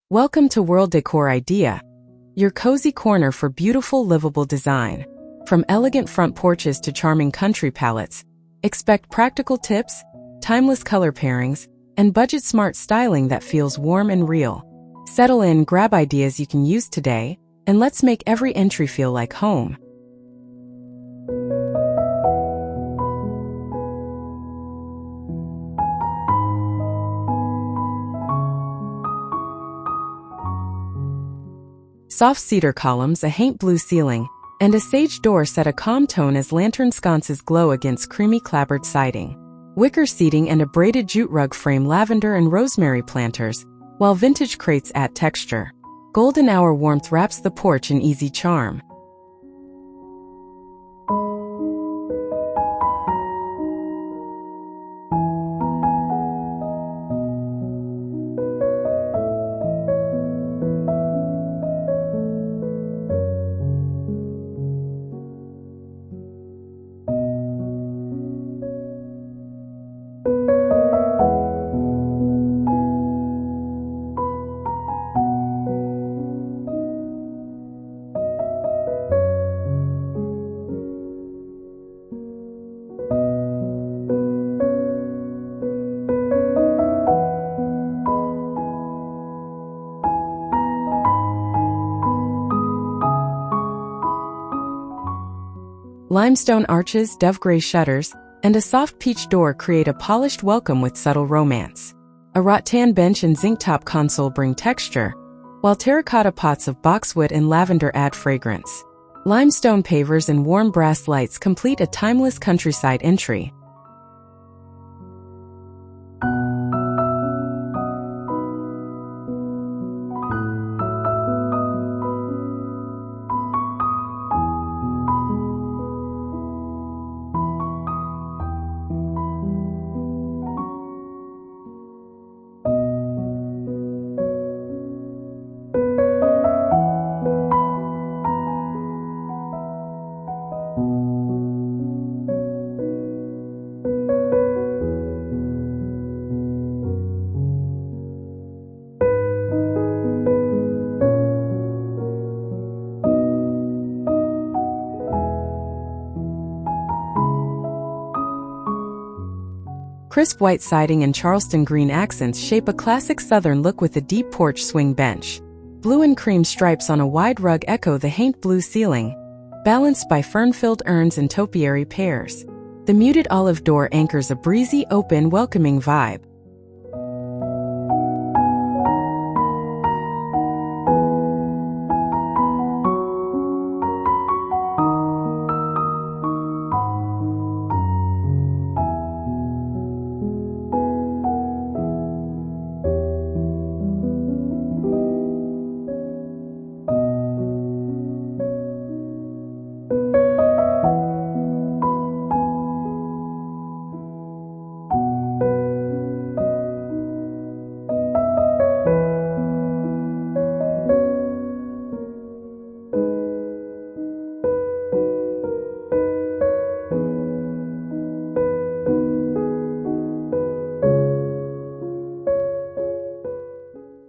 Welcome to World Decor Idea, your cozy corner for beautiful livable design. From elegant front porches to charming country palettes, expect practical tips, timeless color pairings, and budget-smart styling that feels warm and real. Settle in, grab ideas you can use today, and let's make every entry feel like home. Soft cedar columns, a haint blue ceiling, and a sage door set a calm tone as lantern sconces glow against creamy clapboard siding. Wicker seating and a braided jute rug frame lavender and rosemary planters, while vintage crates add texture. Golden hour warmth wraps the porch in easy charm. Limestone arches, dove gray shutters, and a soft peach door create a polished welcome with subtle romance. A rattan bench and zinc-top console bring texture, while terracotta pots of boxwood and lavender add fragrance. Limestone pavers and warm brass lights complete a timeless countryside entry. Crisp white siding and Charleston green accents shape a classic southern look with a deep porch swing bench. Blue and cream stripes on a wide rug echo the haint blue ceiling, balanced by fern-filled urns and topiary pears. The muted olive door anchors a breezy, open, welcoming vibe.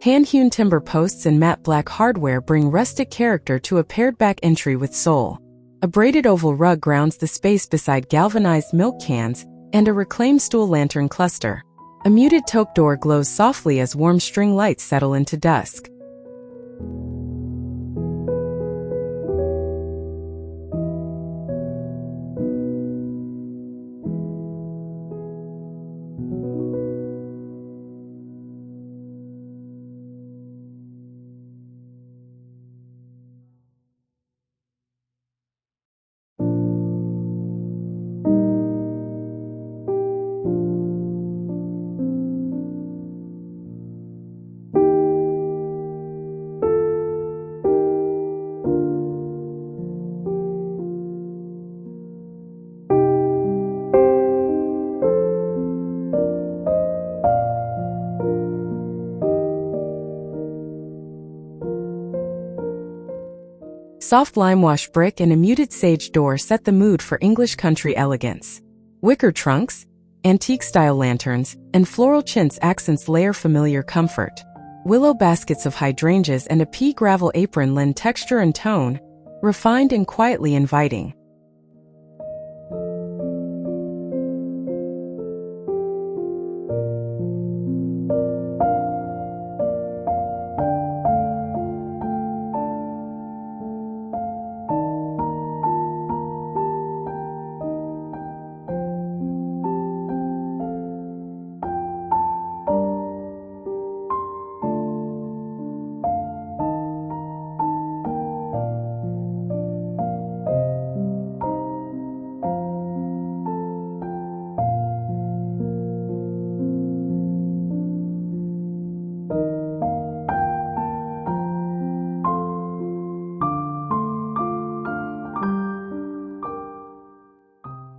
Hand-hewn timber posts and matte black hardware bring rustic character to a pared-back entry with soul. A braided oval rug grounds the space beside galvanized milk cans and a reclaimed stool lantern cluster. A muted taupe door glows softly as warm string lights settle into dusk. Soft lime-wash brick and a muted sage door set the mood for English country elegance. Wicker trunks, antique-style lanterns, and floral chintz accents layer familiar comfort. Willow baskets of hydrangeas and a pea gravel apron lend texture and tone, refined and quietly inviting.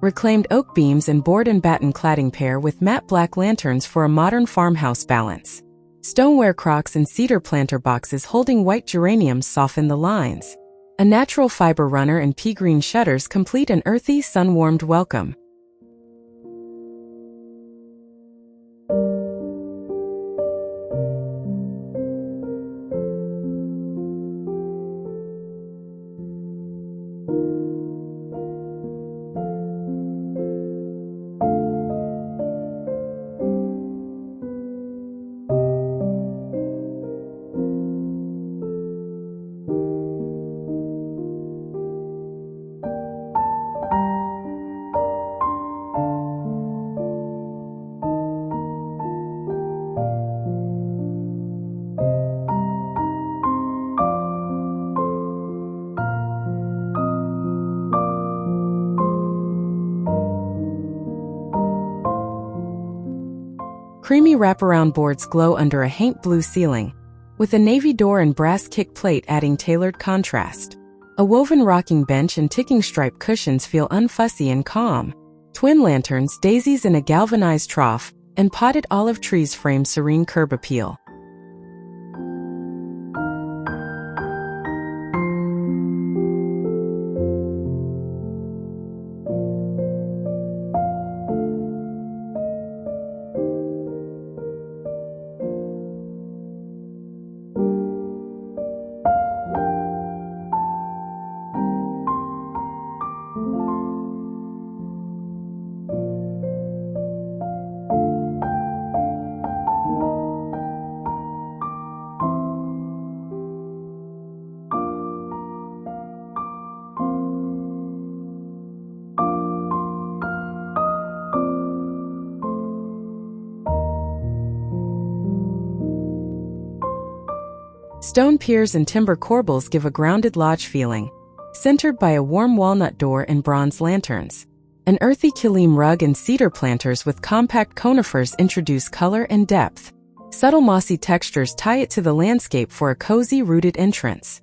Reclaimed oak beams and board and batten cladding pair with matte black lanterns for a modern farmhouse balance. Stoneware crocks and cedar planter boxes holding white geraniums soften the lines. A natural fiber runner and pea green shutters complete an earthy, sun-warmed welcome. Creamy wraparound boards glow under a haint blue ceiling, with a navy door and brass kick plate adding tailored contrast. A woven rocking bench and ticking stripe cushions feel unfussy and calm. Twin lanterns, daisies in a galvanized trough, and potted olive trees frame serene curb appeal. Stone piers and timber corbels give a grounded lodge feeling, centered by a warm walnut door and bronze lanterns. An earthy kilim rug and cedar planters with compact conifers introduce color and depth. Subtle mossy textures tie it to the landscape for a cozy, rooted entrance.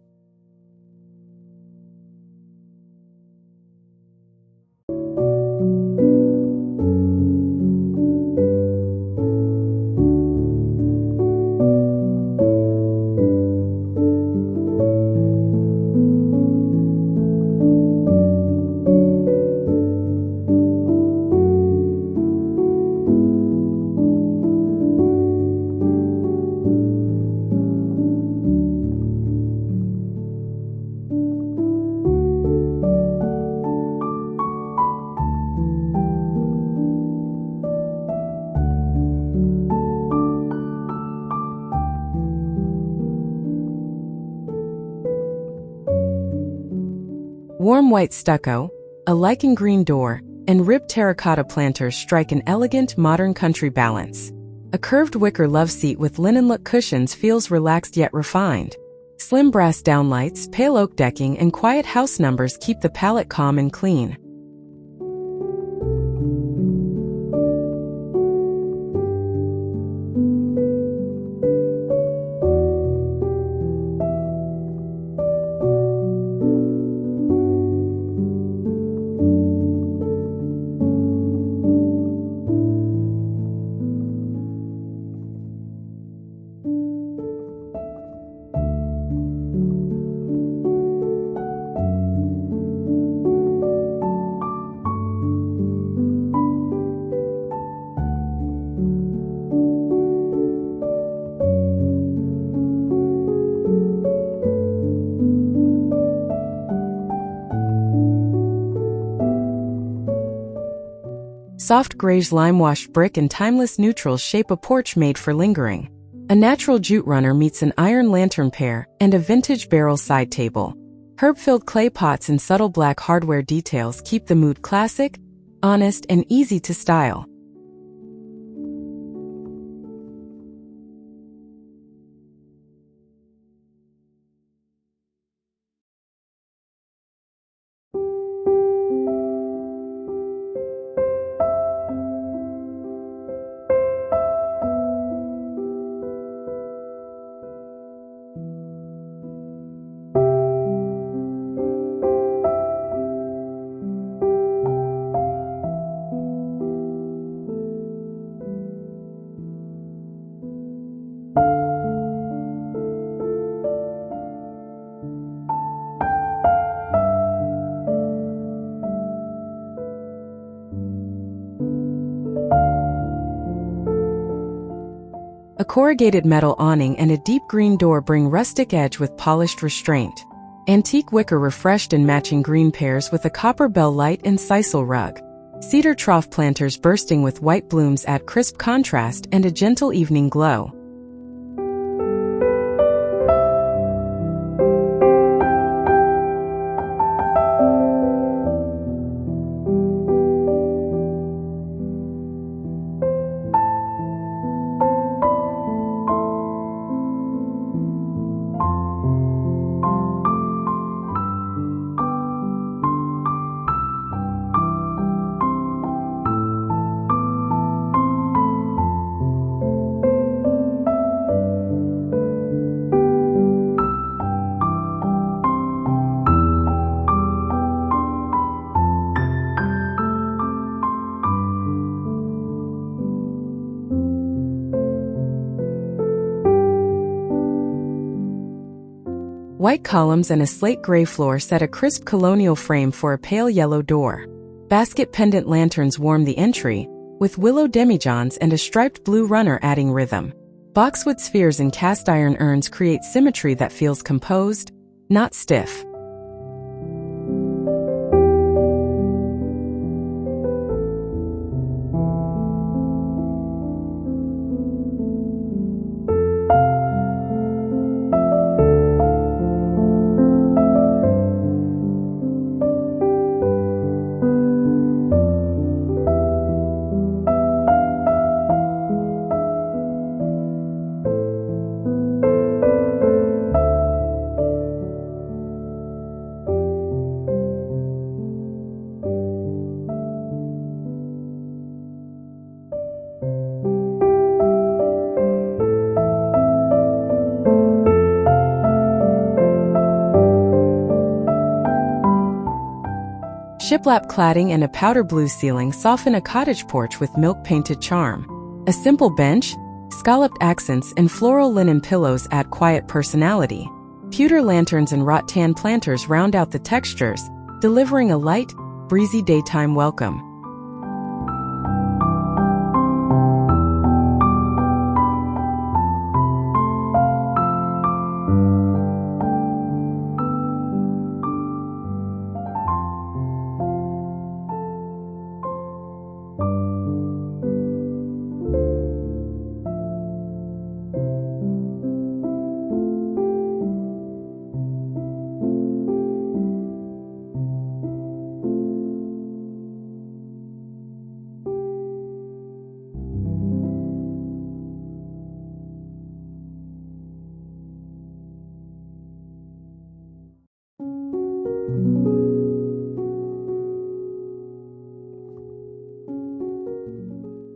Warm white stucco, a lichen green door, and ribbed terracotta planters strike an elegant, modern country balance. A curved wicker loveseat with linen-look cushions feels relaxed yet refined. Slim brass downlights, pale oak decking, and quiet house numbers keep the palette calm and clean. Soft grayish lime-washed brick and timeless neutrals shape a porch made for lingering. A natural jute runner meets an iron lantern pair and a vintage barrel side table. Herb-filled clay pots and subtle black hardware details keep the mood classic, honest, and easy to style. A corrugated metal awning and a deep green door bring rustic edge with polished restraint. Antique wicker refreshed in matching green pairs with a copper bell light and sisal rug. Cedar trough planters bursting with white blooms add crisp contrast and a gentle evening glow. White columns and a slate gray floor set a crisp colonial frame for a pale yellow door. Basket pendant lanterns warm the entry, with willow demijohns and a striped blue runner adding rhythm. Boxwood spheres and cast iron urns create symmetry that feels composed, not stiff. Shiplap cladding and a powder blue ceiling soften a cottage porch with milk-painted charm. A simple bench, scalloped accents, and floral linen pillows add quiet personality. Pewter lanterns and wrought tan planters round out the textures, delivering a light, breezy daytime welcome.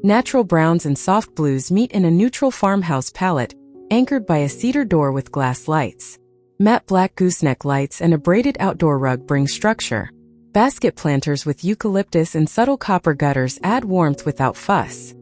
Natural browns and soft blues meet in a neutral farmhouse palette, anchored by a cedar door with glass lights. Matte black gooseneck lights and a braided outdoor rug bring structure. Basket planters with eucalyptus and subtle copper gutters add warmth without fuss.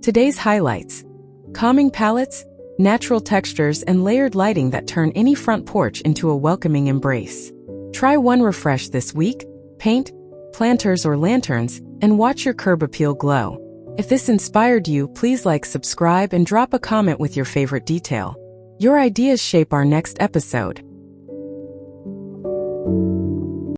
Today's highlights: calming palettes, natural textures, and layered lighting that turn any front porch into a welcoming embrace. Try one refresh this week: paint, planters, or lanterns, and watch your curb appeal glow. If this inspired you, please like, subscribe, and drop a comment with your favorite detail. Your ideas shape our next episode.